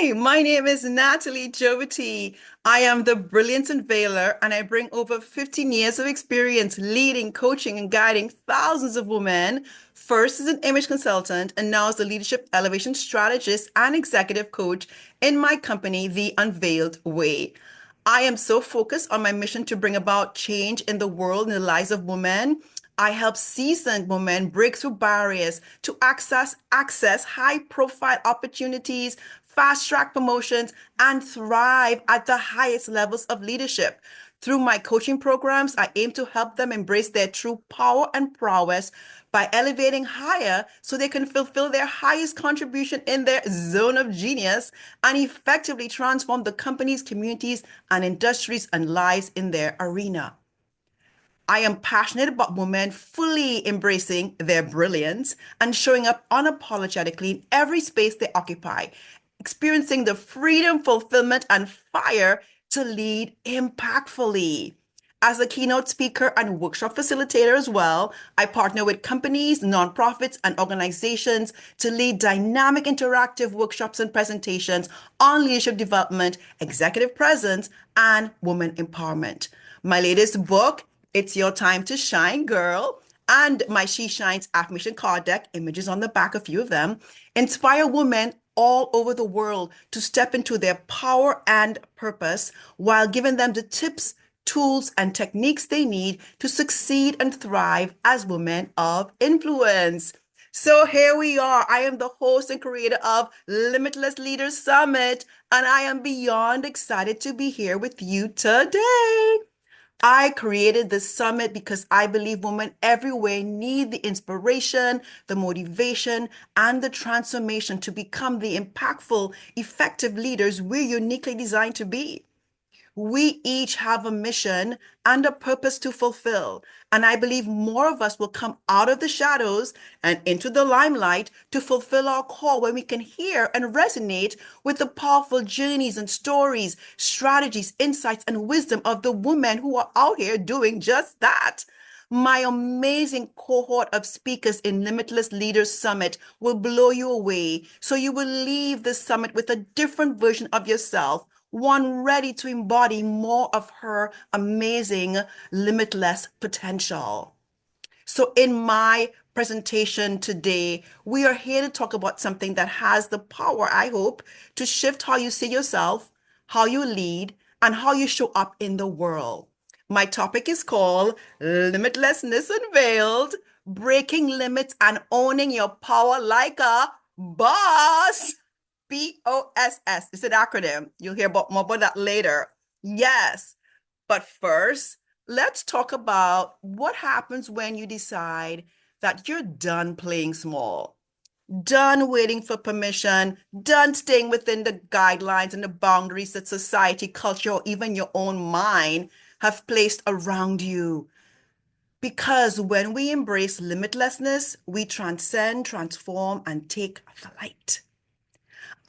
Hi, my name is Natalie Jobity. I am the Brilliance Unveiler, and I bring over 15 years of experience leading, coaching, and guiding thousands of women. First as an image consultant, and now as the leadership elevation strategist and executive coach in my company, The Unveiled Way. I am so focused on my mission to bring about change in the world and the lives of women. I help seasoned women break through barriers to access high profile opportunities, fast track promotions, and thrive at the highest levels of leadership. Through my coaching programs, I aim to help them embrace their true power and prowess by elevating higher so they can fulfill their highest contribution in their zone of genius and effectively transform the companies, communities, and industries and lives in their arena. I am passionate about women fully embracing their brilliance and showing up unapologetically in every space they occupy, experiencing the freedom, fulfillment, and fire to lead impactfully. As a keynote speaker and workshop facilitator as well, I partner with companies, nonprofits, and organizations to lead dynamic interactive workshops and presentations on leadership development, executive presence, and women empowerment. My latest book, It's Your Time to Shine, Girl, and my She Shines affirmation card deck, images on the back, a few of them, inspire women all over the world to step into their power and purpose while giving them the tips, tools, and techniques they need to succeed and thrive as women of influence. So here we are. I am the host and creator of Limitless Leaders Summit, and I am beyond excited to be here with you today. I created this summit because I believe women everywhere need the inspiration, the motivation, and the transformation to become the impactful, effective leaders we're uniquely designed to be. We each have a mission and a purpose to fulfill. And I believe more of us will come out of the shadows and into the limelight to fulfill our call when we can hear and resonate with the powerful journeys and stories, strategies, insights, and wisdom of the women who are out here doing just that. My amazing cohort of speakers in Limitless Leaders Summit will blow you away. So you will leave the summit with a different version of yourself, one ready to embody more of her amazing limitless potential. So, in my presentation today, we are here to talk about something that has the power, I hope, to shift how you see yourself, how you lead, and how you show up in the world. My topic is called Limitlessness Unveiled, Breaking Limits and Owning Your Power Like a Boss. B.O.S.S. It's an acronym. You'll hear more about that later. Yes. But first, let's talk about what happens when you decide that you're done playing small, done waiting for permission, done staying within the guidelines and the boundaries that society, culture, or even your own mind have placed around you. Because when we embrace limitlessness, we transcend, transform, and take flight.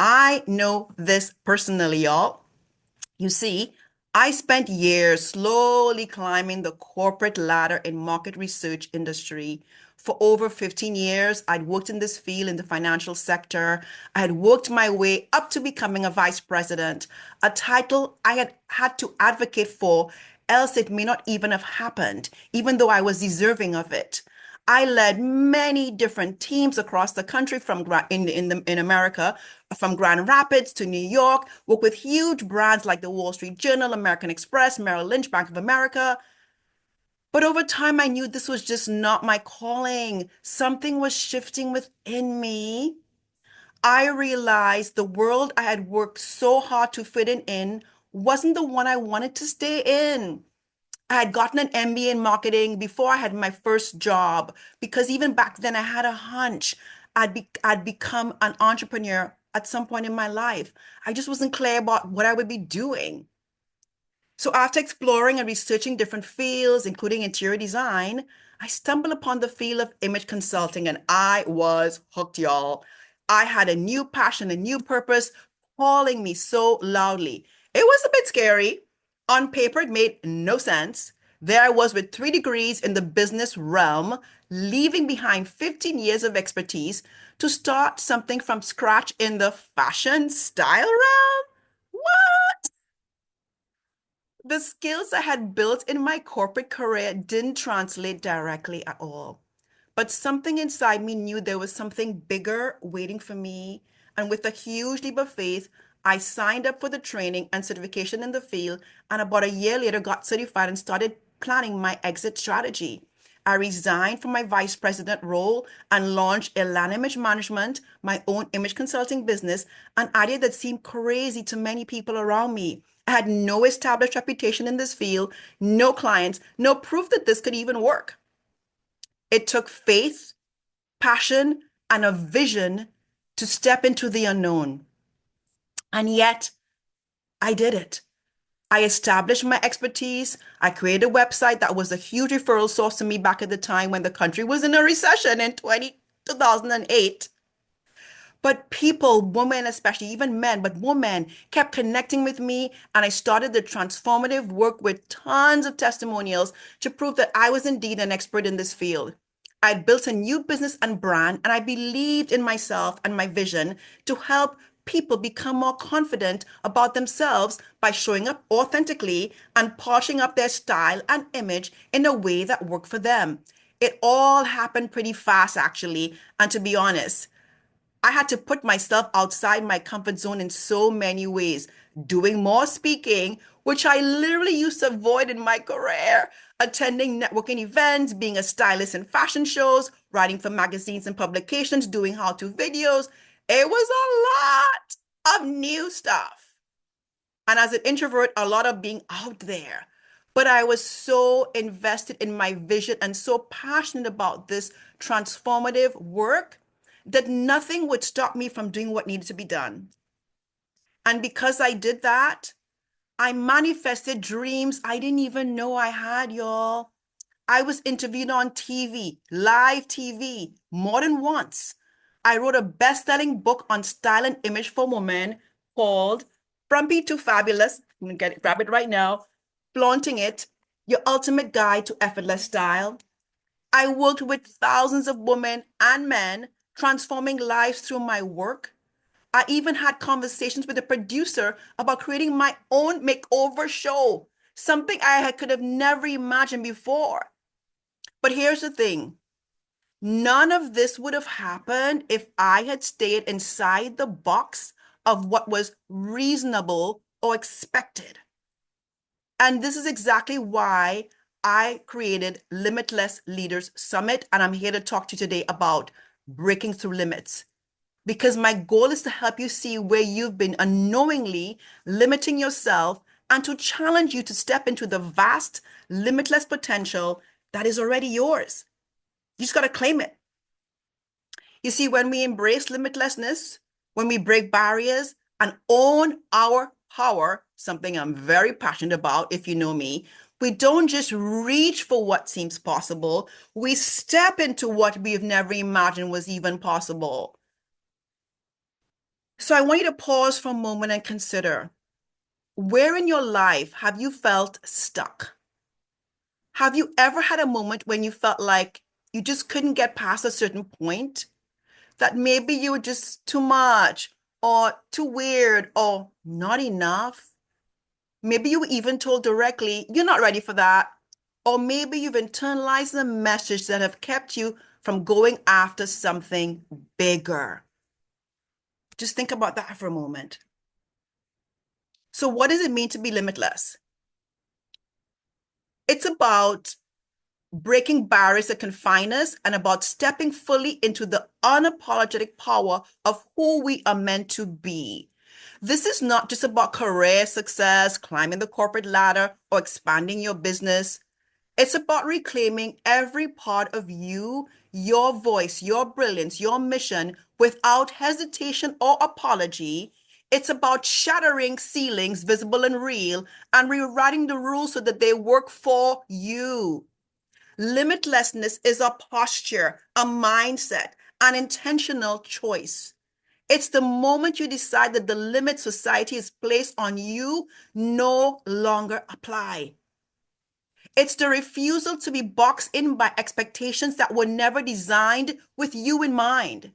I know this personally, y'all. You see, I spent years slowly climbing the corporate ladder in market research industry. For over 15 years, I'd worked in this field in the financial sector. I had worked my way up to becoming a vice president, a title I had had to advocate for, else it may not even have happened, even though I was deserving of it. I led many different teams across the country in America, from Grand Rapids to New York, worked with huge brands like the Wall Street Journal, American Express, Merrill Lynch, Bank of America. But over time, I knew this was just not my calling. Something was shifting within me. I realized the world I had worked so hard to fit in wasn't the one I wanted to stay in. I had gotten an MBA in marketing before I had my first job because even back then I had a hunch I'd become an entrepreneur at some point in my life. I just wasn't clear about what I would be doing. So after exploring and researching different fields, including interior design, I stumbled upon the field of image consulting and I was hooked, y'all. I had a new passion, a new purpose calling me so loudly. It was a bit scary. On paper, it made no sense. There I was with 3 degrees in the business realm, leaving behind 15 years of expertise to start something from scratch in the fashion style realm. What? The skills I had built in my corporate career didn't translate directly at all. But something inside me knew there was something bigger waiting for me. And with a huge leap of faith, I signed up for the training and certification in the field. And about a year later, got certified and started planning my exit strategy. I resigned from my vice president role and launched Elan Image Management, my own image consulting business, an idea that seemed crazy to many people around me. I had no established reputation in this field, no clients, no proof that this could even work. It took faith, passion, and a vision to step into the unknown. And yet, I did it. I established my expertise. I created a website that was a huge referral source to me back at the time when the country was in a recession in 2008. But people, women especially, even men, but women kept connecting with me. And I started the transformative work with tons of testimonials to prove that I was indeed an expert in this field. I'd built a new business and brand, and I believed in myself and my vision to help people become more confident about themselves by showing up authentically and polishing up their style and image in a way that worked for them. It all happened pretty fast, actually. And to be honest, I had to put myself outside my comfort zone in so many ways, doing more speaking, which I literally used to avoid in my career, attending networking events, being a stylist in fashion shows, writing for magazines and publications, doing how-to videos. It was a lot of new stuff. And as an introvert, a lot of being out there. But I was so invested in my vision and so passionate about this transformative work that nothing would stop me from doing what needed to be done. And because I did that, I manifested dreams I didn't even know I had, y'all. I was interviewed on TV, live TV, more than once. I wrote a best-selling book on style and image for women called Frumpy to Fabulous. I'm gonna grab it right now. Flaunting It, Your Ultimate Guide to Effortless Style. I worked with thousands of women and men, transforming lives through my work. I even had conversations with a producer about creating my own makeover show, something could have never imagined before. But here's the thing, none of this would have happened if I had stayed inside the box of what was reasonable or expected. And this is exactly why I created Limitless Leaders Summit. And I'm here to talk to you today about breaking through limits. Because my goal is to help you see where you've been unknowingly limiting yourself and to challenge you to step into the vast, limitless potential that is already yours. You just got to claim it. You see, when we embrace limitlessness, when we break barriers and own our power, something I'm very passionate about, if you know me, we don't just reach for what seems possible, we step into what we've never imagined was even possible. So I want you to pause for a moment and consider, where in your life have you felt stuck? Have you ever had a moment when you felt like you just couldn't get past a certain point? That maybe you were just too much or too weird or not enough. Maybe you were even told directly, you're not ready for that. Or maybe you've internalized the message that have kept you from going after something bigger. Just think about that for a moment. So what does it mean to be limitless? It's about breaking barriers that confine us and about stepping fully into the unapologetic power of who we are meant to be. This is not just about career success, climbing the corporate ladder, or expanding your business. It's about reclaiming every part of you, your voice, your brilliance, your mission without hesitation or apology. It's about shattering ceilings, visible and real, and rewriting the rules so that they work for you. Limitlessness is a posture, a mindset, an intentional choice. It's the moment you decide that the limits society has placed on you no longer apply. It's the refusal to be boxed in by expectations that were never designed with you in mind.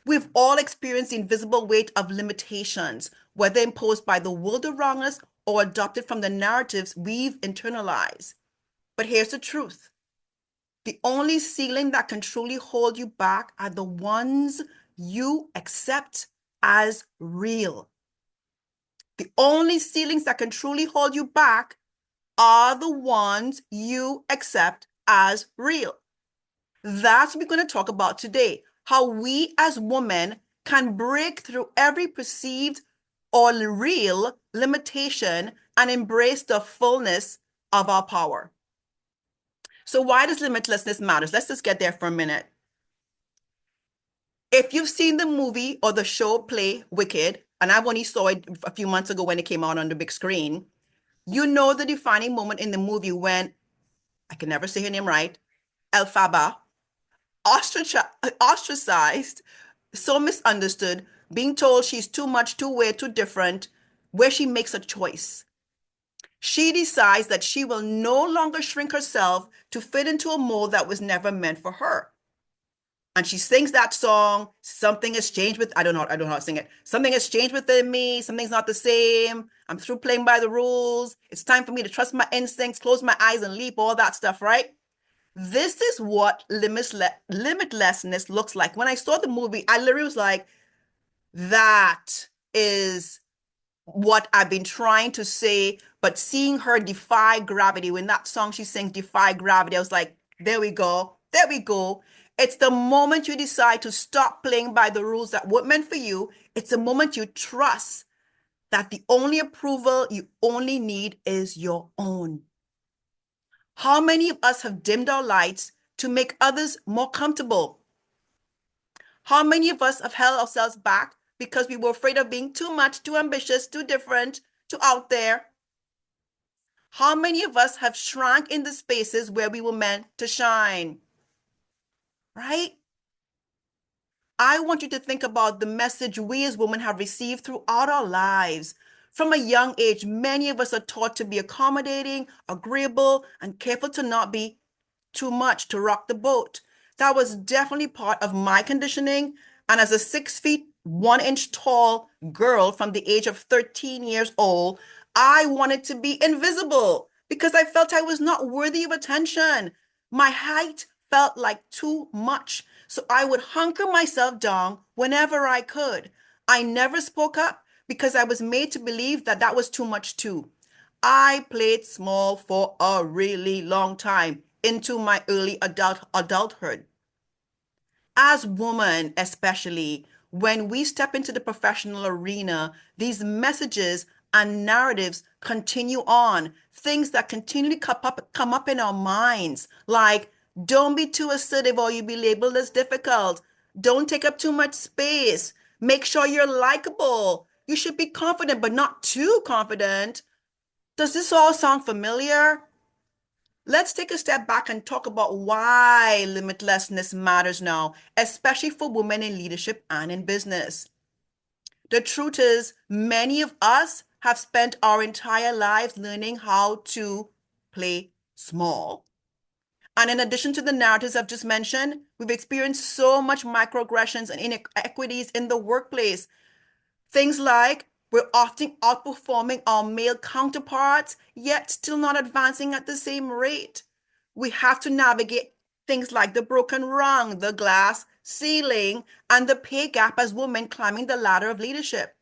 We've all experienced the invisible weight of limitations, whether imposed by the world around us or adopted from the narratives we've internalized. But here's the truth. The only ceiling that can truly hold you back are the ones you accept as real. The only ceilings that can truly hold you back are the ones you accept as real. That's what we're going to talk about today. How we as women can break through every perceived or real limitation and embrace the fullness of our power. So why does limitlessness matter? Let's just get there for a minute. If you've seen the movie or the show play Wicked, and I've only saw it a few months ago when it came out on the big screen, you know the defining moment in the movie when, I can never say her name right, Elphaba, ostracized, so misunderstood, being told she's too much, too weird, too different, where she makes a choice. She decides that she will no longer shrink herself to fit into a mold that was never meant for her. And she sings that song, something has changed with, I don't know how to sing it. Something has changed within me. Something's not the same. I'm through playing by the rules. It's time for me to trust my instincts, close my eyes and leap, all that stuff, right? This is what limitlessness looks like. When I saw the movie, I literally was like, that is what I've been trying to say. But seeing her defy gravity, when that song she sings, Defy Gravity, I was like, there we go. There we go. It's the moment you decide to stop playing by the rules that weren't meant for you. It's the moment you trust that the only approval you only need is your own. How many of us have dimmed our lights to make others more comfortable? How many of us have held ourselves back because we were afraid of being too much, too ambitious, too different, too out there? How many of us have shrunk in the spaces where we were meant to shine? Right? I want you to think about the message we as women have received throughout our lives. From a young age, many of us are taught to be accommodating, agreeable, and careful to not be too much to rock the boat. That was definitely part of my conditioning. And as a 6 feet, 1 inch tall girl from the age of 13 years old, I wanted to be invisible because I felt I was not worthy of attention. My height felt like too much. So I would hunker myself down whenever I could. I never spoke up because I was made to believe that that was too much too. I played small for a really long time into my early adulthood. As women, especially when we step into the professional arena, these messages and narratives continue on. Things that continually come up in our minds, like don't be too assertive or you'll be labeled as difficult. Don't take up too much space. Make sure you're likable. You should be confident, but not too confident. Does this all sound familiar? Let's take a step back and talk about why limitlessness matters now, especially for women in leadership and in business. The truth is, many of us have spent our entire lives learning how to play small. And in addition to the narratives I've just mentioned, we've experienced so much microaggressions and inequities in the workplace. Things like we're often outperforming our male counterparts, yet still not advancing at the same rate. We have to navigate things like the broken rung, the glass ceiling, and the pay gap as women climbing the ladder of leadership.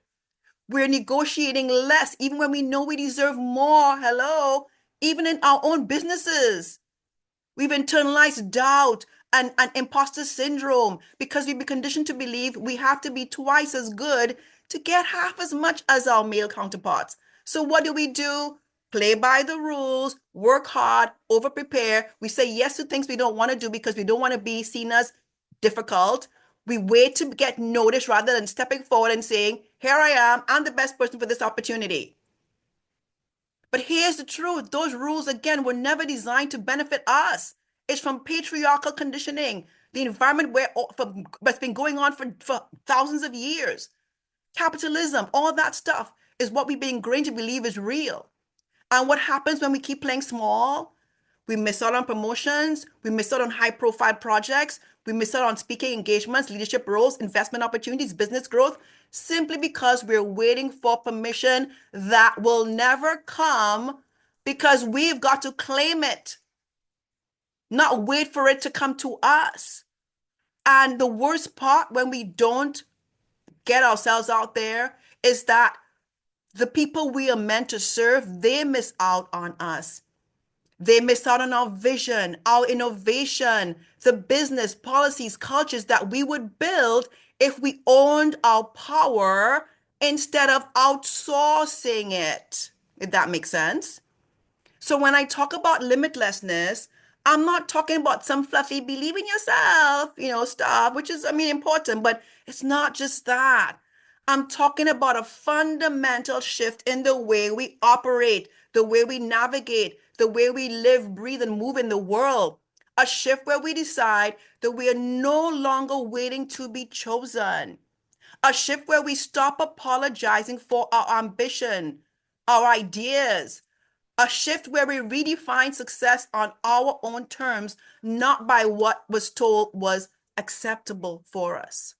We're negotiating less even when we know we deserve more. Hello, even in our own businesses. We've internalized doubt and imposter syndrome because we've been conditioned to believe we have to be twice as good to get half as much as our male counterparts. So what do? Play by the rules, work hard, over prepare. We say yes to things we don't want to do because we don't want to be seen as difficult. We wait to get noticed rather than stepping forward and saying, here I am, I'm the best person for this opportunity. But here's the truth. Those rules, again, were never designed to benefit us. It's from patriarchal conditioning, the environment that's been going on for thousands of years. Capitalism, all that stuff is what we've been ingrained to believe is real. And what happens when we keep playing small? We miss out on promotions. We miss out on high profile projects. We miss out on speaking engagements, leadership roles, investment opportunities, business growth, simply because we're waiting for permission that will never come because we've got to claim it, not wait for it to come to us. And the worst part when we don't get ourselves out there is that the people we are meant to serve, they miss out on us. They miss out on our vision, our innovation, the business policies, cultures that we would build if we owned our power instead of outsourcing it, if that makes sense. So when I talk about limitlessness, I'm not talking about some fluffy believe in yourself, stuff, which is, I mean, important, but it's not just that. I'm talking about a fundamental shift in the way we operate, the way we navigate, the way we live, breathe, and move in the world. A shift where we decide that we are no longer waiting to be chosen. A shift where we stop apologizing for our ambition, our ideas, a shift where we redefine success on our own terms, not by what was told was acceptable for us.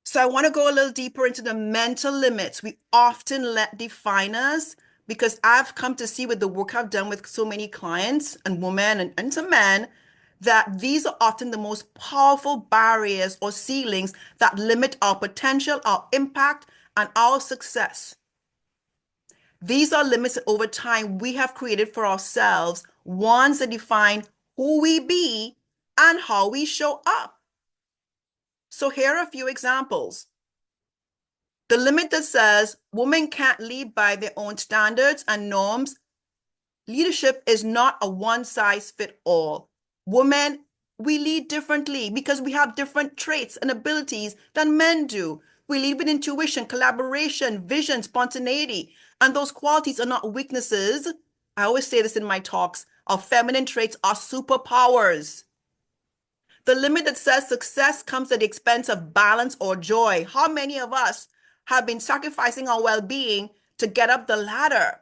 So I want to go a little deeper into the mental limits we often let define us because I've come to see with the work I've done with so many clients and women and some men that these are often the most powerful barriers or ceilings that limit our potential, our impact, and our success. These are limits that over time we have created for ourselves, ones that define who we be and how we show up. So here are a few examples. The limit that says women can't lead by their own standards and norms. Leadership is not a one size fit all. Women, we lead differently because we have different traits and abilities than men do. We lead with intuition, collaboration, vision, spontaneity. And those qualities are not weaknesses. I always say this in my talks. Our feminine traits are superpowers. The limit that says success comes at the expense of balance or joy. How many of us have been sacrificing our well-being to get up the ladder?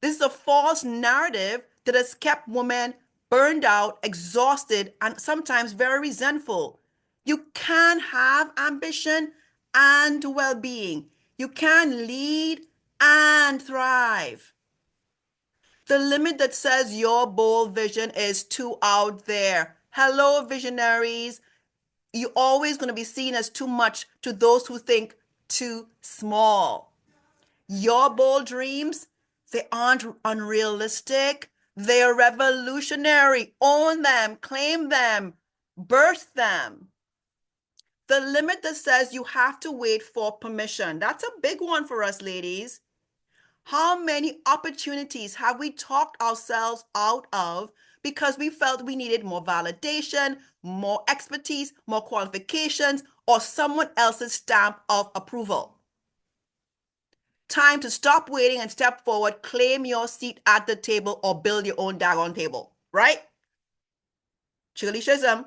This is a false narrative that has kept women burned out, exhausted, and sometimes very resentful. You can have ambition and well-being. You can lead and thrive. The limit that says your bold vision is too out there. Hello, visionaries. You're always going to be seen as too much to those who think too small. Your bold dreams, they aren't unrealistic. They're revolutionary. Own them, claim them, birth them. The limit that says you have to wait for permission. That's a big one for us, ladies. How many opportunities have we talked ourselves out of because we felt we needed more validation, more expertise, more qualifications, or someone else's stamp of approval? Time to stop waiting and step forward, claim your seat at the table, or build your own daggone table, right? Chili Shism.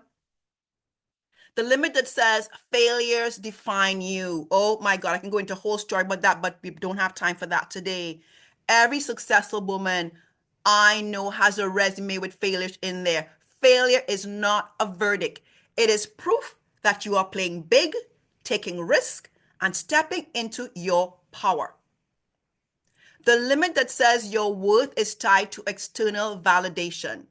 The limit that says failures define you. Oh my God, I can go into a whole story about that, but we don't have time for that today. Every successful woman I know has a resume with failures in there. Failure is not a verdict. It is proof that you are playing big, taking risk, and stepping into your power. The limit that says your worth is tied to external validation.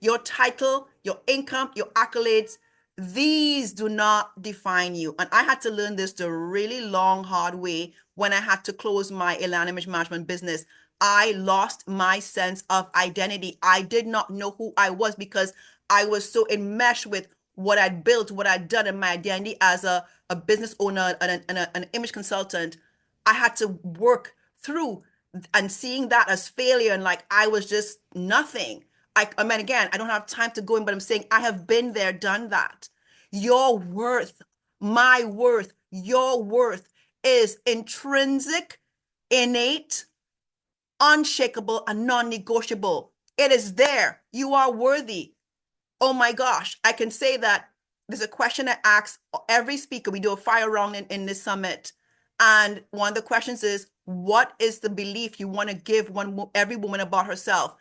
Your title, your income, your accolades, these do not define you. And I had to learn this the really long, hard way when I had to close my Elan image management business. I lost my sense of identity. I did not know who I was because I was so enmeshed with what I'd built, what I'd done in my identity as a business owner and an image consultant. I had to work through and seeing that as failure and like I was just nothing. I mean, again, I don't have time to go in, but I'm saying I have been there, done that. Your worth, my worth, your worth is intrinsic, innate, unshakable, and non-negotiable. It is there. You are worthy. Oh my gosh, I can say that there's a question I ask every speaker. We do a fire round in this summit. And one of the questions is, what is the belief you want to give every woman about herself?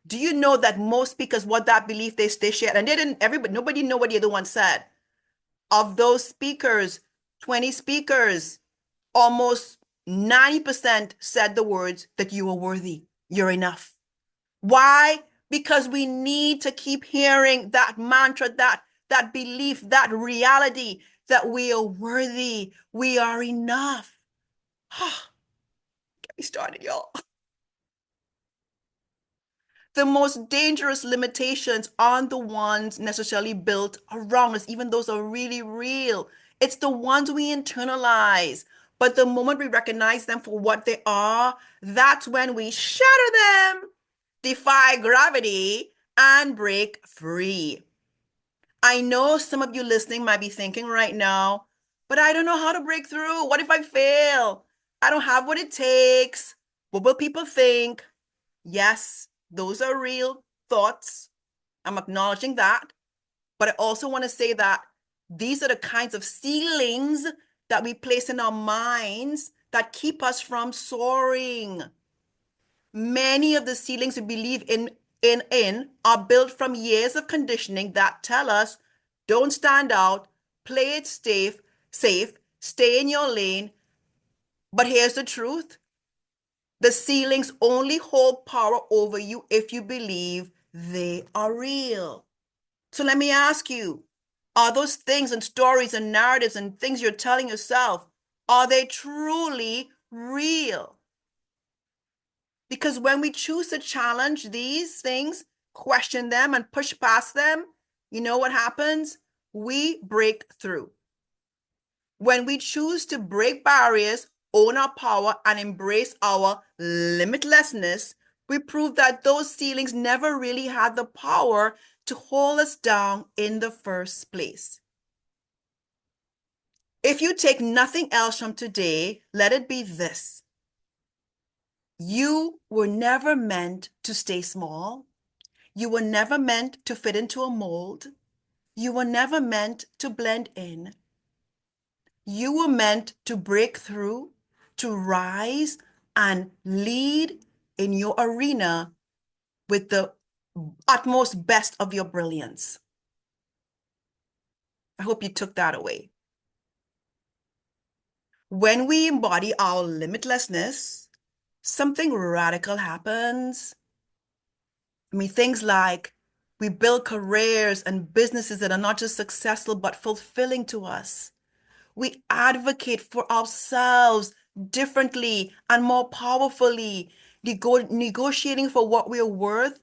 Do you know that most speakers, what that belief they shared, and they didn't, everybody, nobody know what the other one said. Of those speakers, 20 speakers, almost 90% said the words that you are worthy, you're enough. Why? Because we need to keep hearing that mantra, that belief, that reality that we are worthy, we are enough. Get me started, y'all. The most dangerous limitations aren't the ones necessarily built around us, even those are really real. It's the ones we internalize. But the moment we recognize them for what they are, that's when we shatter them, defy gravity, and break free. I know some of you listening might be thinking right now, but I don't know how to break through. What if I fail? I don't have what it takes. What will people think? Yes, those are real thoughts. I'm acknowledging that. But I also want to say that these are the kinds of ceilings that we place in our minds that keep us from soaring. Many of the ceilings we believe in are built from years of conditioning that tell us don't stand out, play it safe, stay in your lane. But here's the truth. The ceilings only hold power over you if you believe they are real. So let me ask you, are those things and stories and narratives and things you're telling yourself, are they truly real? Because when we choose to challenge these things, question them and push past them, you know what happens? We break through. When we choose to break barriers, own our power, and embrace our limitlessness, we prove that those ceilings never really had the power to hold us down in the first place. If you take nothing else from today, let it be this. You were never meant to stay small. You were never meant to fit into a mold. You were never meant to blend in. You were meant to break through, to rise and lead in your arena with the utmost best of your brilliance. I hope you took that away. When we embody our limitlessness, something radical happens. I mean, things like we build careers and businesses that are not just successful, but fulfilling to us. We advocate for ourselves differently and more powerfully, negotiating for what we're worth.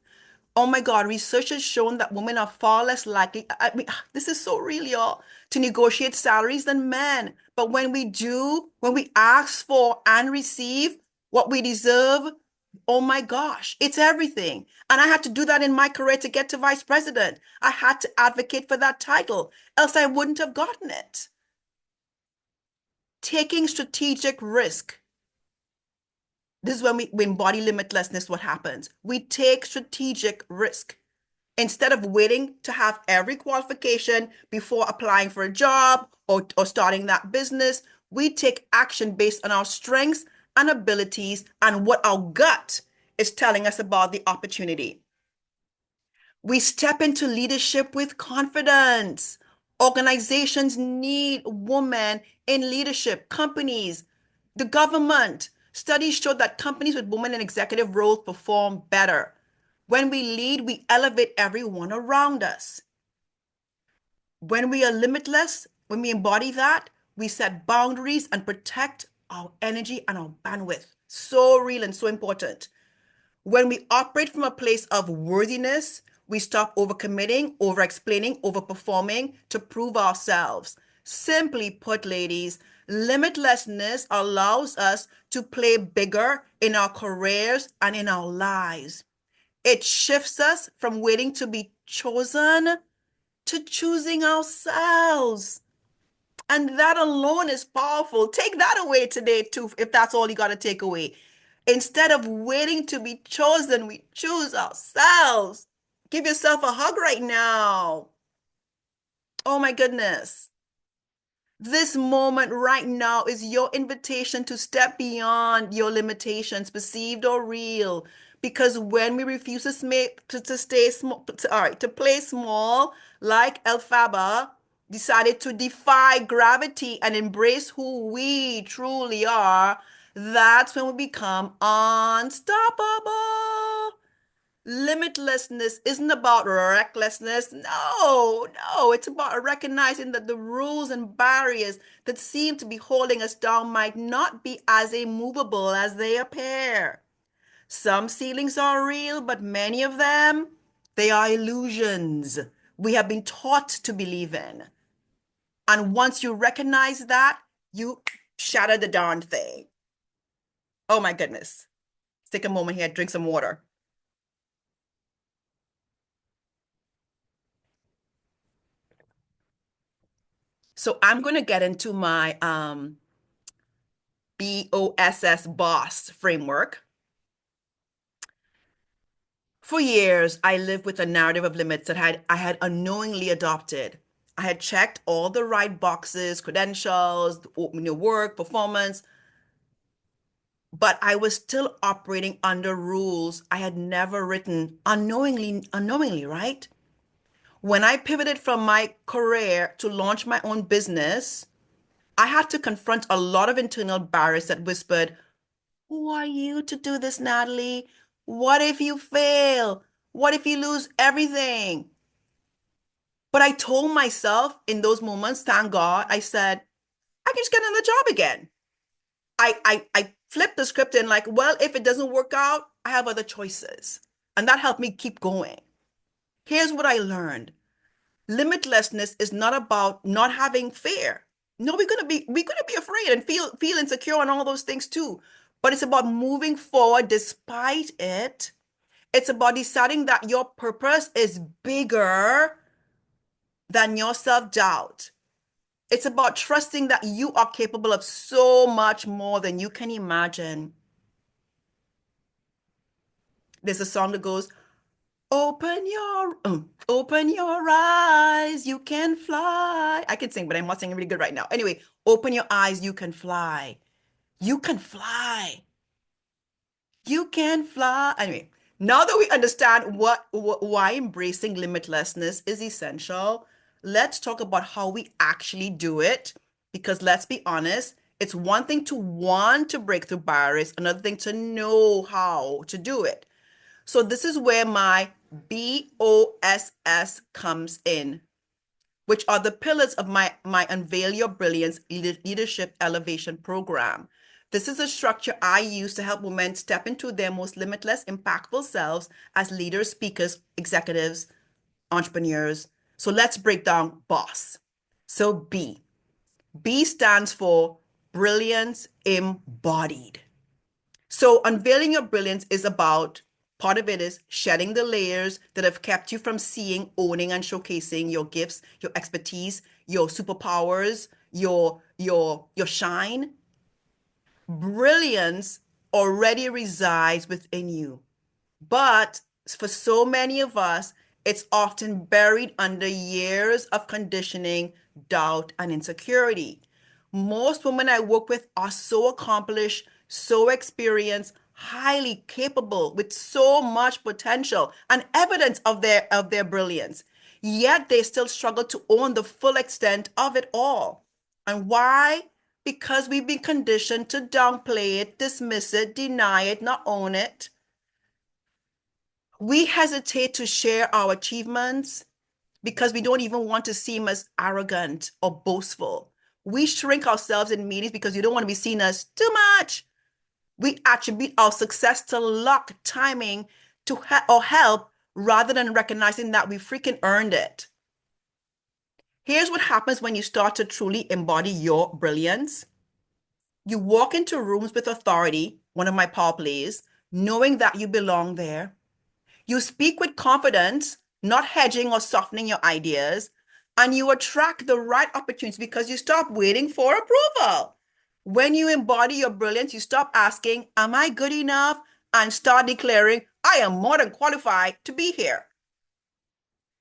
Oh my God, research has shown that women are far less likely, I mean, this is so real, y'all, to negotiate salaries than men. But when we do, when we ask for and receive what we deserve, oh my gosh, it's everything. And I had to do that in my career to get to vice president. I had to advocate for that title, else I wouldn't have gotten it. Taking strategic risk. This is when we embody limitlessness, what happens? We take strategic risk. Instead of waiting to have every qualification before applying for a job or starting that business, we take action based on our strengths and abilities and what our gut is telling us about the opportunity. We step into leadership with confidence. Organizations need women in leadership, companies, the government. Studies show that companies with women in executive roles perform better. When we lead, we elevate everyone around us. When we are limitless, when we embody that, we set boundaries and protect our energy and our bandwidth. So real and so important. When we operate from a place of worthiness, we stop overcommitting, over-explaining, over-performing to prove ourselves. Simply put, ladies, limitlessness allows us to play bigger in our careers and in our lives. It shifts us from waiting to be chosen to choosing ourselves. And that alone is powerful. Take that away today, too, if that's all you got to take away. Instead of waiting to be chosen, we choose ourselves. Give yourself a hug right now. Oh my goodness. This moment right now is your invitation to step beyond your limitations, perceived or real. Because when we refuse to stay small, all right, to play small, like Elphaba decided to defy gravity and embrace who we truly are, that's when we become unstoppable. Limitlessness isn't about recklessness. No, no, it's about recognizing that the rules and barriers that seem to be holding us down might not be as immovable as they appear. Some ceilings are real, but many of them, they are illusions we have been taught to believe in. And once you recognize that, you shatter the darn thing. Oh my goodness. Take a moment here, drink some water. So I'm going to get into my B.O.S.S. boss framework. For years, I lived with a narrative of limits that I had unknowingly adopted. I had checked all the right boxes, credentials, work, performance, but I was still operating under rules I had never written unknowingly, right? When I pivoted from my career to launch my own business, I had to confront a lot of internal barriers that whispered, who are you to do this, Natalie? What if you fail? What if you lose everything? But I told myself in those moments, thank God, I said, I can just get another job again. I flipped the script and like, well, if it doesn't work out, I have other choices. And that helped me keep going. Here's what I learned. Limitlessness is not about not having fear. No, we're gonna be afraid and feel insecure and all those things too. But it's about moving forward despite it. It's about deciding that your purpose is bigger than your self-doubt. It's about trusting that you are capable of so much more than you can imagine. There's a song that goes, open your eyes, you can fly. I can sing, but I'm not singing really good right now. Anyway, open your eyes, you can fly. You can fly. You can fly. Anyway, now that we understand why embracing limitlessness is essential, let's talk about how we actually do it. Because let's be honest, it's one thing to want to break through barriers, another thing to know how to do it. So this is where my B.O.S.S comes in, which are the pillars of my Unveil Your Brilliance Leadership Elevation Program. This is a structure I use to help women step into their most limitless, impactful selves as leaders, speakers, executives, entrepreneurs. So let's break down BOSS. So B. B stands for Brilliance Embodied. So unveiling your brilliance is about, part of it is shedding the layers that have kept you from seeing, owning, and showcasing your gifts, your expertise, your superpowers, your shine. Brilliance already resides within you. But for so many of us, it's often buried under years of conditioning, doubt, and insecurity. Most women I work with are so accomplished, so experienced, highly capable, with so much potential and evidence of their brilliance. Yet they still struggle to own the full extent of it all. And why? Because we've been conditioned to downplay it, dismiss it, deny it, not own it. We hesitate to share our achievements because we don't even want to seem as arrogant or boastful. We shrink ourselves in meetings because we don't want to be seen as too much. We attribute our success to luck, timing, or help rather than recognizing that we freaking earned it. Here's what happens when you start to truly embody your brilliance. You walk into rooms with authority, one of my power plays, knowing that you belong there. You speak with confidence, not hedging or softening your ideas, and you attract the right opportunities because you stop waiting for approval. When you embody your brilliance, you stop asking, am I good enough? And start declaring, I am more than qualified to be here.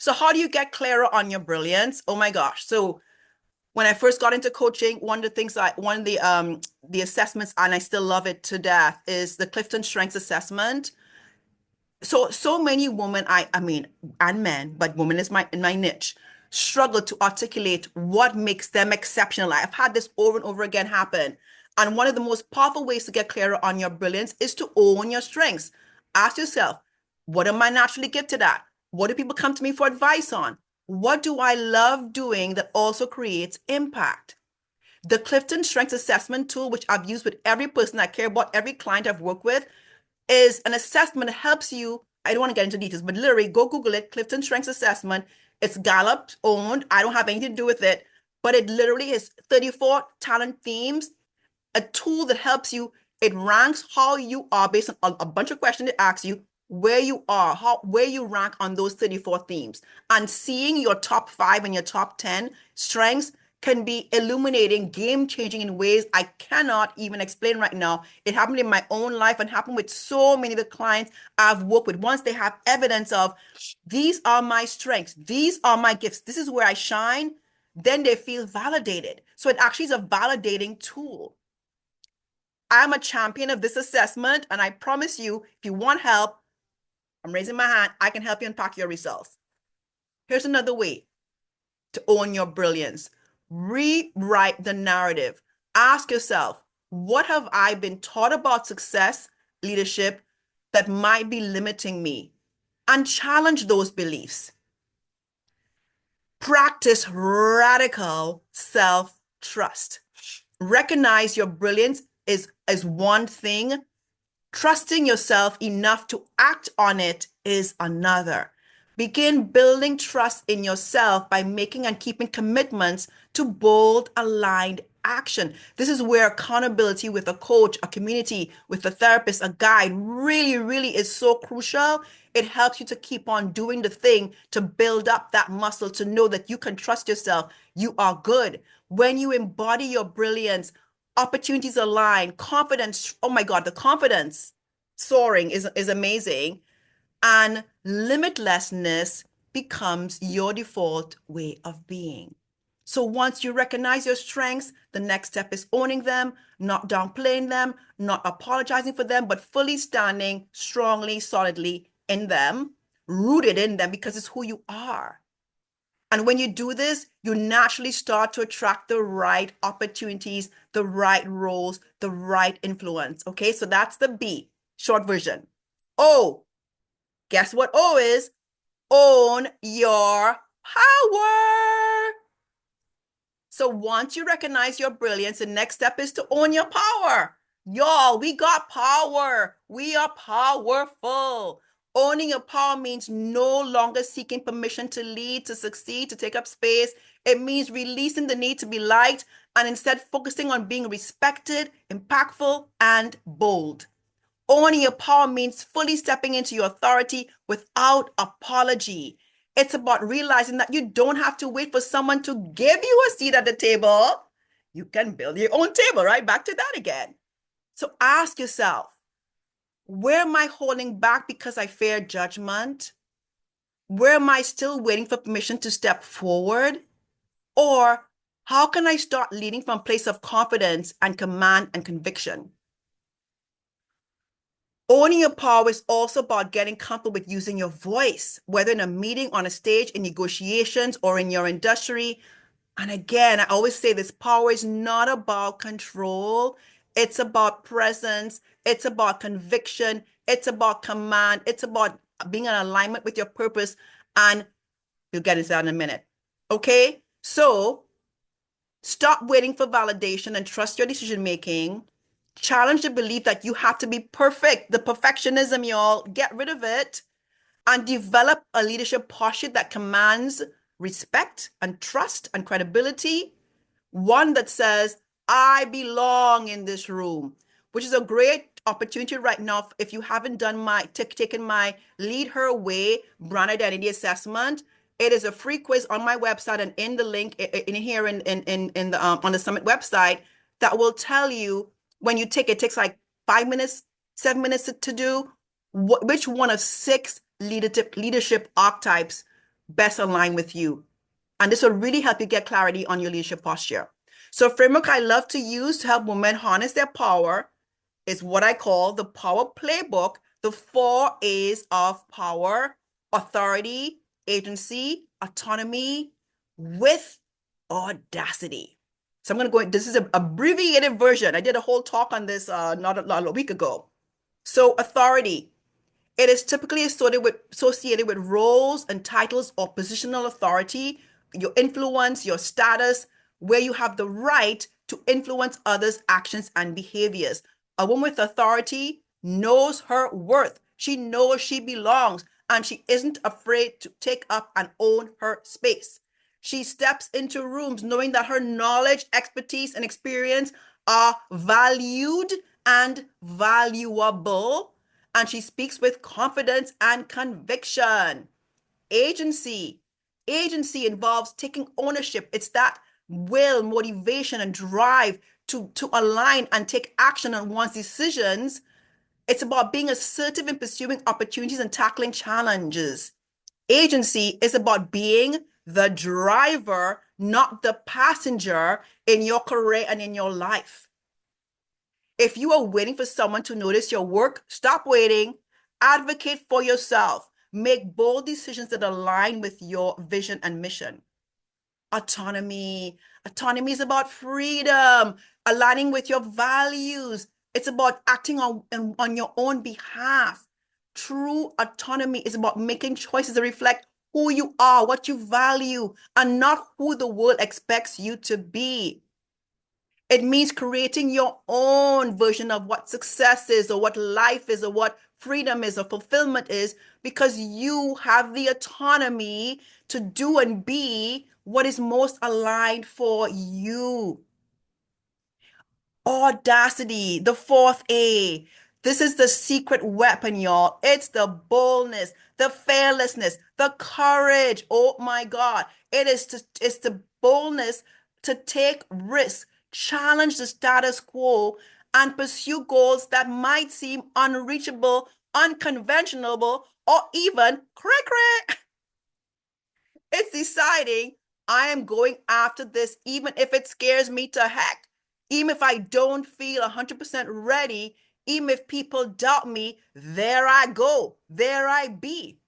So how do you get clearer on your brilliance? Oh my gosh. So When I first got into coaching, one of the assessments, and I still love it to death, is the Clifton Strengths Assessment. So many women, I mean, and men, but women is my niche, struggle to articulate what makes them exceptional. I've had this over and over again happen. And one of the most powerful ways to get clearer on your brilliance is to own your strengths. Ask yourself, what am I naturally gifted at? What do people come to me for advice on? What do I love doing that also creates impact? The Clifton Strengths Assessment tool, which I've used with every person I care about, every client I've worked with, is an assessment that helps you. I don't want to get into details, but literally go Google it, Clifton Strengths Assessment. It's Gallup owned. I don't have anything to do with it, but it literally is 34 talent themes, a tool that helps you. It ranks how you are based on a bunch of questions it asks you, where you are, where you rank on those 34 themes. And seeing your top 5 and your top 10 strengths can be illuminating, game changing in ways I cannot even explain right now. It happened in my own life and happened with so many of the clients I've worked with. Once they have evidence of these are my strengths, these are my gifts, this is where I shine, then they feel validated. So it actually is a validating tool. I'm a champion of this assessment, and I promise you, if you want help, I'm raising my hand, I can help you unpack your results. Here's another way to own your brilliance. Rewrite the narrative. Ask yourself, what have I been taught about success, leadership that might be limiting me? And challenge those beliefs. Practice radical self-trust. Recognize your brilliance is one thing. Trusting yourself enough to act on it is another. Begin building trust in yourself by making and keeping commitments to bold, aligned action. This is where accountability with a coach, a community, with a therapist, a guide really, really is so crucial. It helps you to keep on doing the thing to build up that muscle, to know that you can trust yourself. You are good. When you embody your brilliance, opportunities align, confidence. Oh my God, the confidence soaring is amazing. And limitlessness becomes your default way of being. So once you recognize your strengths, the next step is owning them, not downplaying them, not apologizing for them, but fully standing strongly, solidly in them, rooted in them because it's who you are. And when you do this, you naturally start to attract the right opportunities, the right roles, the right influence. Okay, so that's the B, short version. O, guess what O is? Own your power. So once you recognize your brilliance, the next step is to own your power. Y'all, we got power. We are powerful. Owning your power means no longer seeking permission to lead, to succeed, to take up space. It means releasing the need to be liked and instead focusing on being respected, impactful, and bold. Owning your power means fully stepping into your authority without apology. It's about realizing that you don't have to wait for someone to give you a seat at the table. You can build your own table, right? Back to that again. So ask yourself, where am I holding back because I fear judgment? Where am I still waiting for permission to step forward? Or how can I start leading from a place of confidence and command and conviction? Owning your power is also about getting comfortable with using your voice, whether in a meeting, on a stage, in negotiations, or in your industry. And again, I always say this power is not about control. It's about presence. It's about conviction. It's about command. It's about being in alignment with your purpose. And we'll get into that in a minute. Okay? So stop waiting for validation and trust your decision making. Challenge the belief that you have to be perfect, the perfectionism, y'all. Get rid of it and develop a leadership posture that commands respect and trust and credibility. One that says, I belong in this room, which is a great opportunity right now. If you haven't done taken my Lead Her Way brand identity assessment, it is a free quiz on my website and in the link in here in the on the summit website that will tell you when you take it. It takes like 5 minutes, 7 minutes to do which one of 6 leadership archetypes best align with you. And this will really help you get clarity on your leadership posture. So a framework I love to use to help women harness their power is what I call the power playbook, the 4 A's of power: authority, agency, autonomy, with audacity. So I'm going to go, this is an abbreviated version. I did a whole talk on this not a week ago. So authority. It is typically associated with roles and titles or positional authority, your influence, your status, where you have the right to influence others' actions and behaviors. A woman with authority knows her worth. She knows she belongs, and she isn't afraid to take up and own her space. She steps into rooms knowing that her knowledge, expertise, and experience are valued and valuable, and she speaks with confidence and conviction. Agency. Agency involves taking ownership. It's that will, motivation, and drive to align and take action on one's decisions. It's about being assertive in pursuing opportunities and tackling challenges. Agency is about being the driver, not the passenger in your career and in your life. If you are waiting for someone to notice your work, stop waiting. Advocate for yourself. Make bold decisions that align with your vision and mission. Autonomy. Autonomy is about freedom, aligning with your values. It's about acting on your own behalf. True autonomy is about making choices that reflect who you are, what you value, and not who the world expects you to be. It means creating your own version of what success is, or what life is, or what freedom is, or fulfillment is, because you have the autonomy to do and be what is most aligned for you. Audacity, the 4th A. This is the secret weapon, y'all. It's the boldness, the fearlessness, the courage. Oh my God. It's the boldness to take risks, challenge the status quo, and pursue goals that might seem unreachable, unconventional, or even cray-cray. It's deciding I am going after this, even if it scares me to heck, even if I don't feel 100% ready, even if people doubt me, there I go, there I be.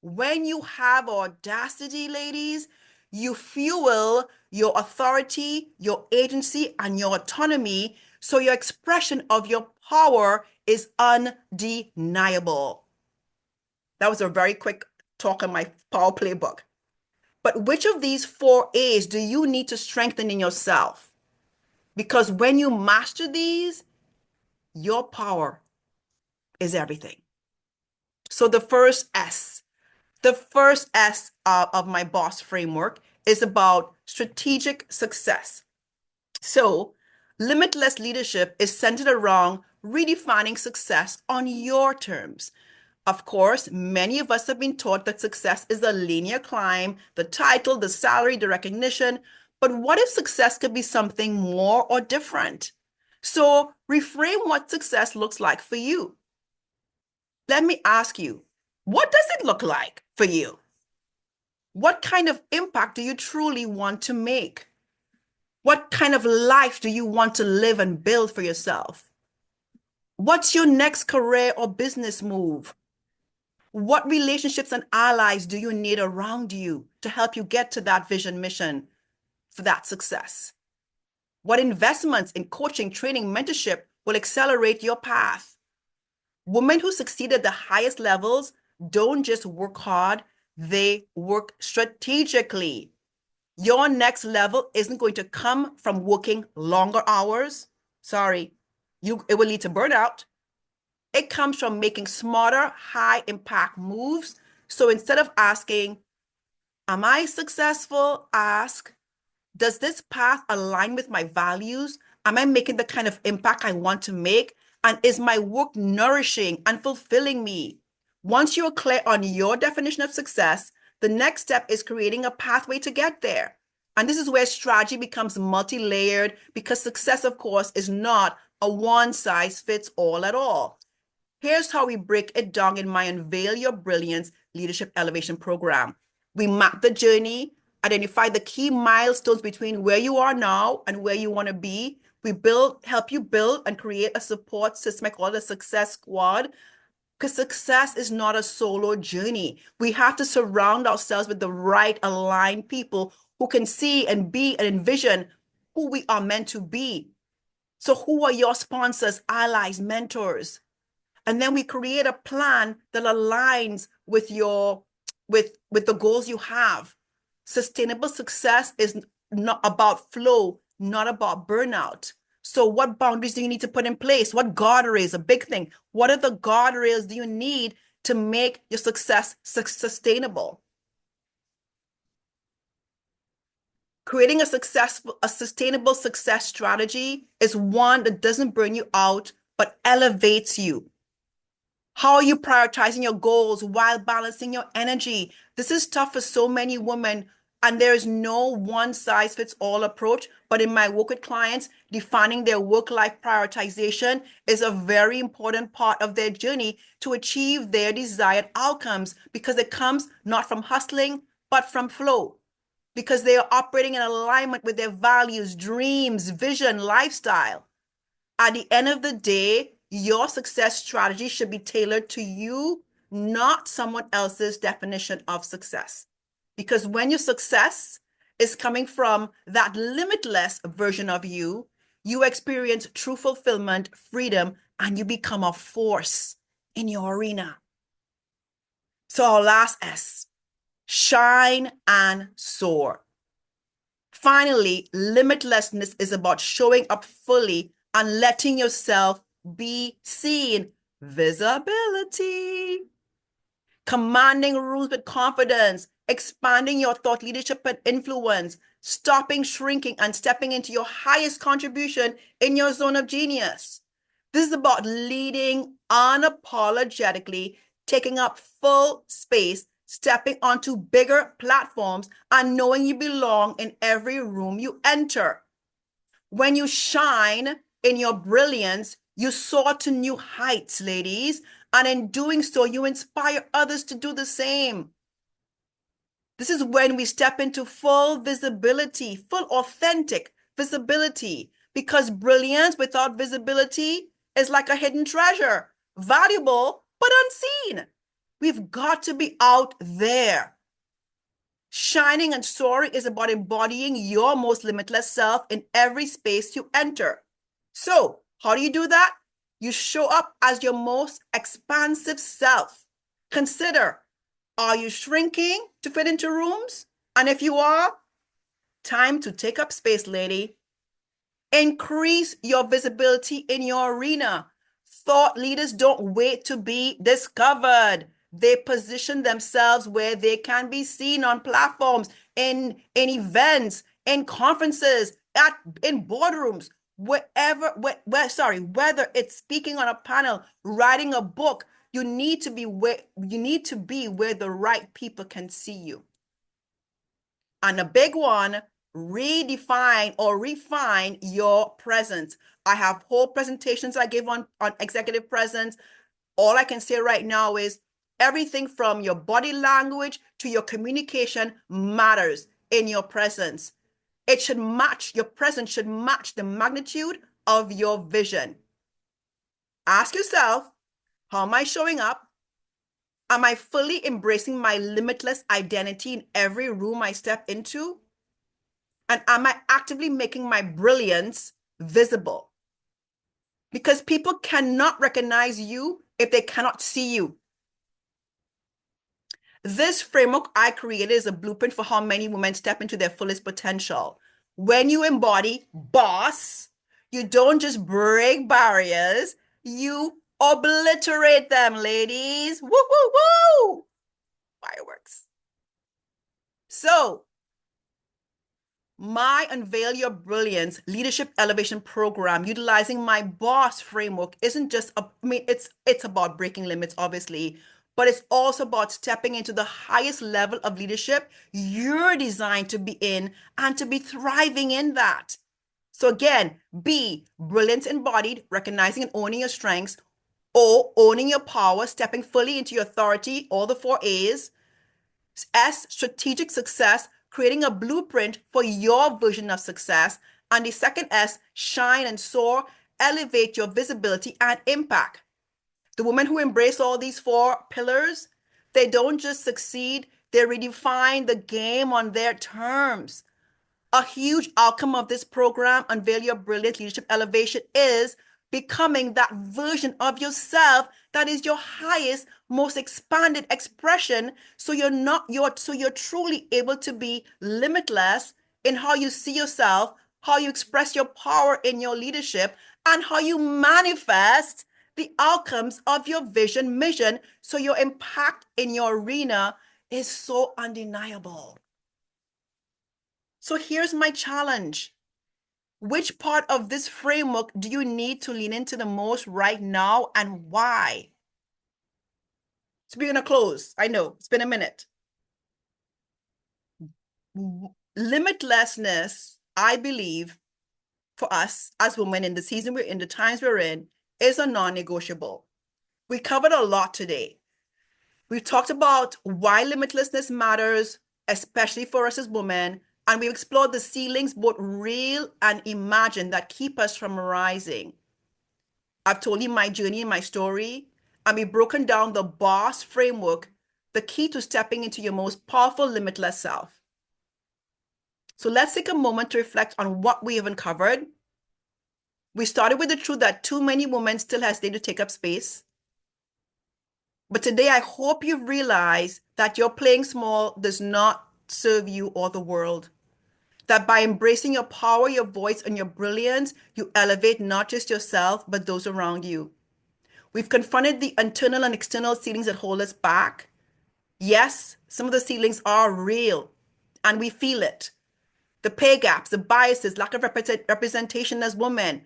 When you have audacity, ladies, you fuel your authority, your agency, and your autonomy, so your expression of your power is undeniable. That was a very quick talk on my power playbook. But which of these 4 A's do you need to strengthen in yourself? Because when you master these, your power is everything. So the first S of my B.O.S framework is about strategic success. So limitless leadership is centered around redefining success on your terms. Of course, many of us have been taught that success is a linear climb, the title, the salary, the recognition. But what if success could be something more or different? So reframe what success looks like for you. Let me ask you, what does it look like for you? What kind of impact do you truly want to make? What kind of life do you want to live and build for yourself? What's your next career or business move? What relationships and allies do you need around you to help you get to that vision mission for that success? What investments in coaching, training, mentorship will accelerate your path? Women who succeed at the highest levels don't just work hard, they work strategically. Your next level isn't going to come from working longer hours. Sorry, it will lead to burnout. It comes from making smarter, high impact moves. So instead of asking, am I successful? Ask, does this path align with my values? Am I making the kind of impact I want to make? And is my work nourishing and fulfilling me? Once you're clear on your definition of success, the next step is creating a pathway to get there. And this is where strategy becomes multi-layered, because success, of course, is not a one-size-fits-all at all. Here's how we break it down in my Unveil Your Brilliance Leadership Elevation program. We map the journey identify the key milestones between where you are now and where you want to be. We help you build and create a support system. I call it a success squad, because success is not a solo journey. We have to surround ourselves with the right aligned people who can see and be and envision who we are meant to be. So who are your sponsors, allies, mentors? And then we create a plan that aligns with with the goals you have. Sustainable success is not about flow, not about burnout. So what boundaries do you need to put in place? What guardrails? A big thing. What are the guardrails do you need to make your success sustainable? Creating a sustainable success strategy is one that doesn't burn you out, but elevates you. How are you prioritizing your goals while balancing your energy? This is tough for so many women, and there is no one size fits all approach. But in my work with clients, defining their work-life prioritization is a very important part of their journey to achieve their desired outcomes, because it comes not from hustling, but from flow, because they are operating in alignment with their values, dreams, vision, lifestyle. At the end of the day, your success strategy should be tailored to you, not someone else's definition of success. Because when your success is coming from that limitless version of you, you experience true fulfillment, freedom, and you become a force in your arena. So our last S, shine and soar. Finally, limitlessness is about showing up fully and letting yourself be seen. Visibility. Commanding rules with confidence, expanding your thought leadership and influence, stopping shrinking and stepping into your highest contribution in your zone of genius. This is about leading unapologetically, taking up full space, stepping onto bigger platforms, and knowing you belong in every room you enter. When you shine in your brilliance, you soar to new heights, ladies. And in doing so, you inspire others to do the same. This is when we step into full visibility, full authentic visibility, because brilliance without visibility is like a hidden treasure, valuable but unseen. We've got to be out there. Shining and soaring is about embodying your most limitless self in every space you enter. So, how do you do that? You show up as your most expansive self. Consider, are you shrinking to fit into rooms? And if you are, time to take up space, lady. Increase your visibility in your arena. Thought leaders don't wait to be discovered. They position themselves where they can be seen on platforms, in events, in conferences, in boardrooms, whether it's speaking on a panel, writing a book, you need to be where the right people can see you. And a big one, redefine or refine your presence. I have whole presentations I give on executive presence. All I can say right now is everything from your body language to your communication matters in your presence. It should match, your presence should match the magnitude of your vision. Ask yourself, how am I showing up? Am I fully embracing my limitless identity in every room I step into? And am I actively making my brilliance visible? Because people cannot recognize you if they cannot see you. This framework I created is a blueprint for how many women step into their fullest potential. When you embody B.O.S., you don't just break barriers, you obliterate them, ladies. Woo, woo, woo! Fireworks. So, my Unveil Your Brilliance Leadership Elevation Program, utilizing my B.O.S framework, isn't just, it's about breaking limits, obviously, but it's also about stepping into the highest level of leadership you're designed to be in and to be thriving in that. So again, B, brilliance embodied, recognizing and owning your strengths. O, owning your power, stepping fully into your authority, all the 4 A's. S, strategic success, creating a blueprint for your vision of success. And the second S, shine and soar, elevate your visibility and impact. The women who embrace all these four pillars, they don't just succeed, they redefine the game on their terms. A huge outcome of this program, Unveil Your Brilliant Leadership Elevation, is becoming that version of yourself that is your highest, most expanded expression. So you're truly able to be limitless in how you see yourself, how you express your power in your leadership, and how you manifest the outcomes of your vision, mission. So your impact in your arena is so undeniable. So here's my challenge. Which part of this framework do you need to lean into the most right now and why? So we're going to close. I know it's been a minute. Limitlessness, I believe, for us as women in the season we're in, the times we're in, is a non-negotiable. We covered a lot today. We've talked about why limitlessness matters, especially for us as women, and we've explored the ceilings, both real and imagined, that keep us from rising. I've told you my journey and my story, and we've broken down the B.O.S framework, the key to stepping into your most powerful, limitless self. So let's take a moment to reflect on what we have uncovered. We started with the truth that too many women still hesitate to take up space. But today, I hope you've realized that your playing small does not serve you or the world. That by embracing your power, your voice, and your brilliance, you elevate not just yourself, but those around you. We've confronted the internal and external ceilings that hold us back. Yes, some of the ceilings are real, and we feel it. The pay gaps, the biases, lack of representation as women,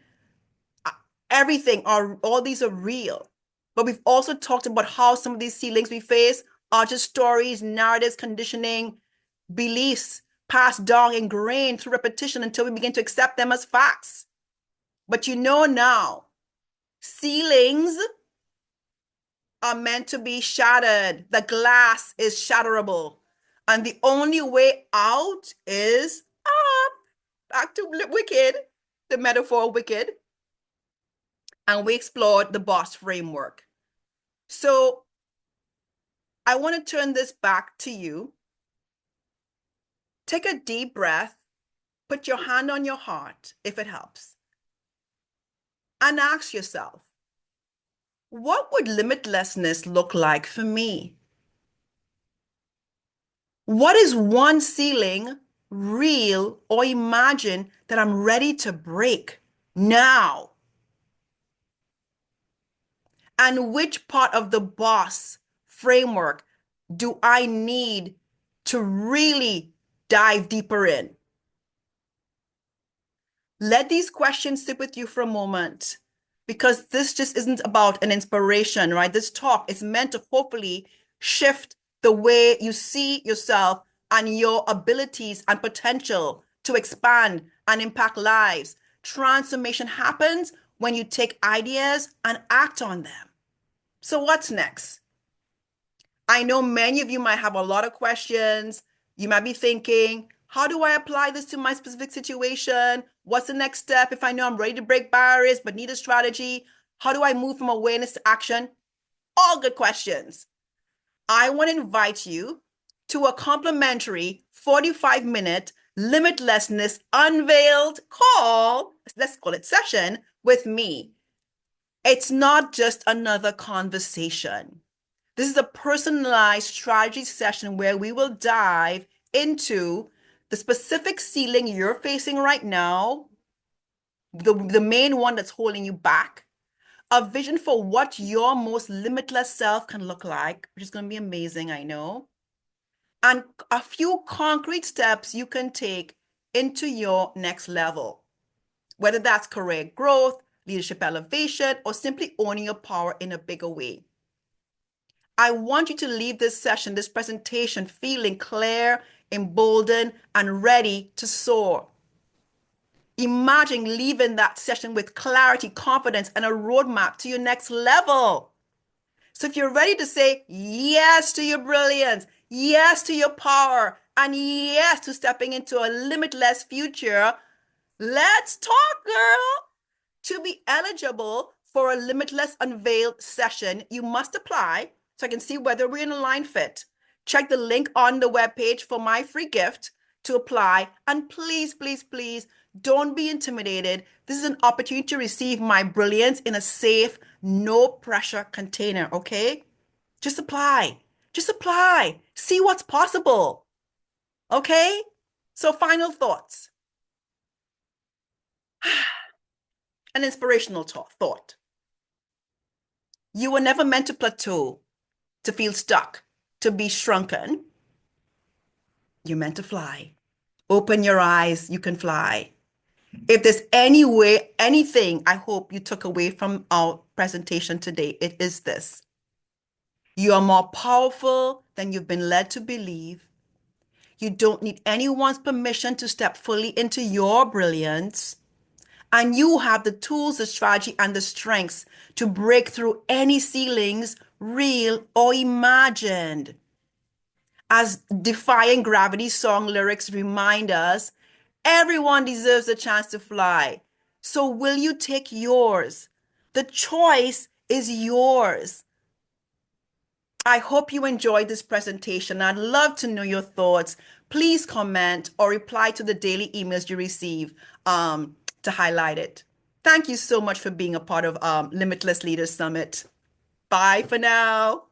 everything, all these are real. But we've also talked about how some of these ceilings we face are just stories, narratives, conditioning, beliefs passed down, ingrained through repetition until we begin to accept them as facts. But you know now, ceilings are meant to be shattered. The glass is shatterable. And the only way out is up. Back to wicked, the metaphor wicked. And we explored the B.O.S framework. So I want to turn this back to you. Take a deep breath. Put your hand on your heart, if it helps. And ask yourself, what would limitlessness look like for me? What is one ceiling, real or imagined, that I'm ready to break now? And which part of the B.O.S framework do I need to really dive deeper in? Let these questions sit with you for a moment, because this just isn't about an inspiration, right? This talk is meant to hopefully shift the way you see yourself and your abilities and potential to expand and impact lives. Transformation happens when you take ideas and act on them. So what's next? I know many of you might have a lot of questions. You might be thinking, how do I apply this to my specific situation? What's the next step if I know I'm ready to break barriers but need a strategy? How do I move from awareness to action? All good questions. I want to invite you to a complimentary 45-minute Limitlessness Unveiled call, let's call it session, with me. It's not just another conversation. This is a personalized strategy session where we will dive into the specific ceiling you're facing right now, the main one that's holding you back, a vision for what your most limitless self can look like, which is going to be amazing, I know, and a few concrete steps you can take into your next level, whether that's career growth, leadership elevation, or simply owning your power in a bigger way. I want you to leave this session, this presentation, feeling clear, emboldened, and ready to soar. Imagine leaving that session with clarity, confidence, and a roadmap to your next level. So if you're ready to say yes to your brilliance, yes to your power, and yes to stepping into a limitless future. Let's talk, girl. To be eligible for a Limitless Unveiled session, you must apply so I can see whether we're in a line fit. Check the link on the webpage for my free gift to apply. And please, please, please don't be intimidated. This is an opportunity to receive my brilliance in a safe, no pressure container, okay? Just apply. Just apply. See what's possible, okay? So, final thoughts. An inspirational thought. You were never meant to plateau, to feel stuck, to be shrunken. You're meant to fly. Open your eyes, you can fly. If there's any way, anything I hope you took away from our presentation today, it is this. You are more powerful than you've been led to believe. You don't need anyone's permission to step fully into your brilliance. And you have the tools, the strategy, and the strengths to break through any ceilings, real or imagined. As Defying Gravity song lyrics remind us, everyone deserves a chance to fly. So will you take yours? The choice is yours. I hope you enjoyed this presentation. I'd love to know your thoughts. Please comment or reply to the daily emails you receive to highlight it. Thank you so much for being a part of Limitless Leaders Summit. Bye for now.